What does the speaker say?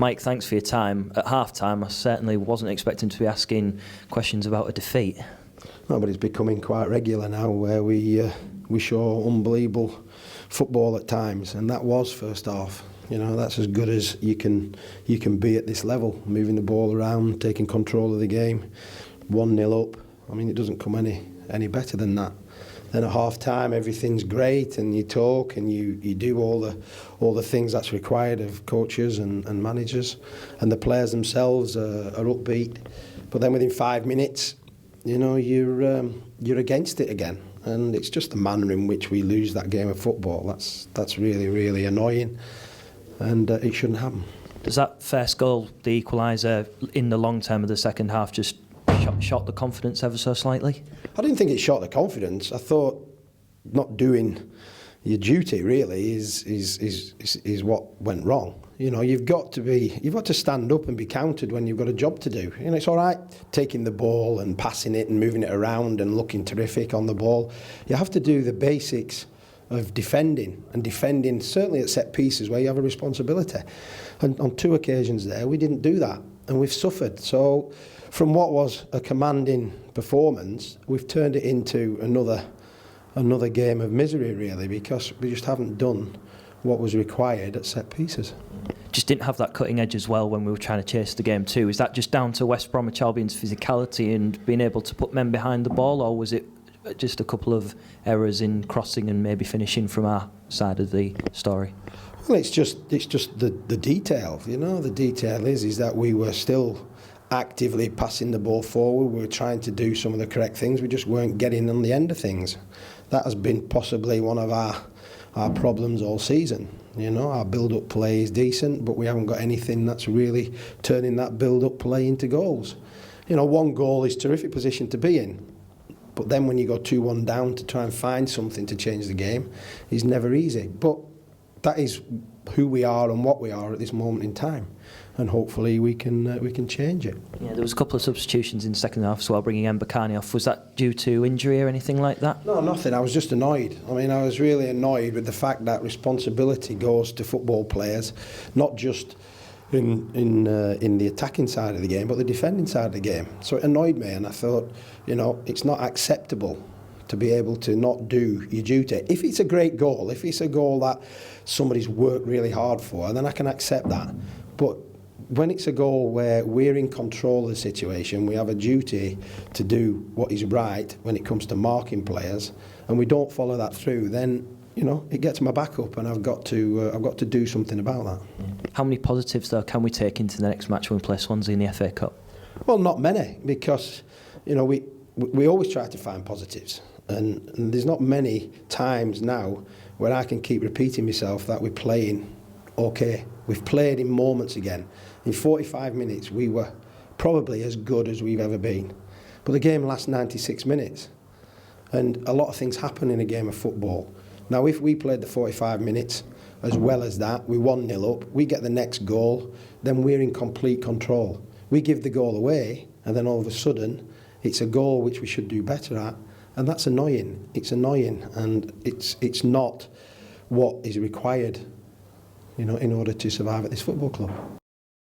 Mike, thanks for your time. At half-time, I certainly wasn't expecting to be asking questions about a defeat. No, but it's becoming quite regular now where we show unbelievable football at times, and that was first half. You know, that's as good as you can be at this level, moving the ball around, taking control of the game, 1-0 up. I mean, it doesn't come any better than that. Then at half time, everything's great, and you talk and you do all the things that's required of coaches and managers, and the players themselves are upbeat. But then within 5 minutes, you know, you're against it again, and it's just the manner in which we lose that game of football. That's really, really annoying, and it shouldn't happen. Does that first goal, the equaliser, in the long term of the second half, just shot the confidence ever so slightly? I didn't think it shot the confidence. I thought not doing your duty really is what went wrong. You know, you've got to stand up and be counted when you've got a job to do. You know, it's all right taking the ball and passing it and moving it around and looking terrific on the ball. You have to do the basics of defending, and defending certainly at set pieces where you have a responsibility. And on 2 occasions there, we didn't do that, and we've suffered. So from what was a commanding performance, we've turned it into another game of misery, really, because we just haven't done what was required at set pieces. Just didn't have that cutting edge as well when we were trying to chase the game too. Is that just down to West Bromwich Albion's physicality and being able to put men behind the ball, or was it just a couple of errors in crossing and maybe finishing from our side of the story? Well, it's just the detail. You know, the detail is that we were still actively passing the ball forward. We were trying to do some of the correct things. We just weren't getting on the end of things. That has been possibly one of our problems all season. You know, our build-up play is decent, but we haven't got anything that's really turning that build-up play into goals. You know, 1 goal is a terrific position to be in, but then when you go 2-1 down to try and find something to change the game is never easy. But that is who we are and what we are at this moment in time, and hopefully we can change it. Yeah, there was a couple of substitutions in the second half as well, bringing Mbakani off. Was that due to injury or anything like that? No, nothing. I was just annoyed. I mean, I was really annoyed with the fact that responsibility goes to football players, not just in the attacking side of the game, but the defending side of the game. So it annoyed me, and I thought, you know, it's not acceptable to be able to not do your duty. If it's a great goal, if it's a goal that somebody's worked really hard for, then I can accept that. But when it's a goal where we're in control of the situation, we have a duty to do what is right when it comes to marking players, and we don't follow that through, then, you know, it gets my back up, and I've got to do something about that. How many positives though can we take into the next match when we play Swansea in the FA Cup? Well, not many, because, you know, we always try to find positives, and there's not many times now where I can keep repeating myself that we're playing okay. We've played in moments again. In 45 minutes, we were probably as good as we've ever been. But the game lasts 96 minutes. And a lot of things happen in a game of football. Now, if we played the 45 minutes as well as that, we 1-0 up, we get the next goal, then we're in complete control. We give the goal away, and then all of a sudden, it's a goal which we should do better at. And that's annoying. It's annoying, and it's not what is required, you know, in order to survive at this football club.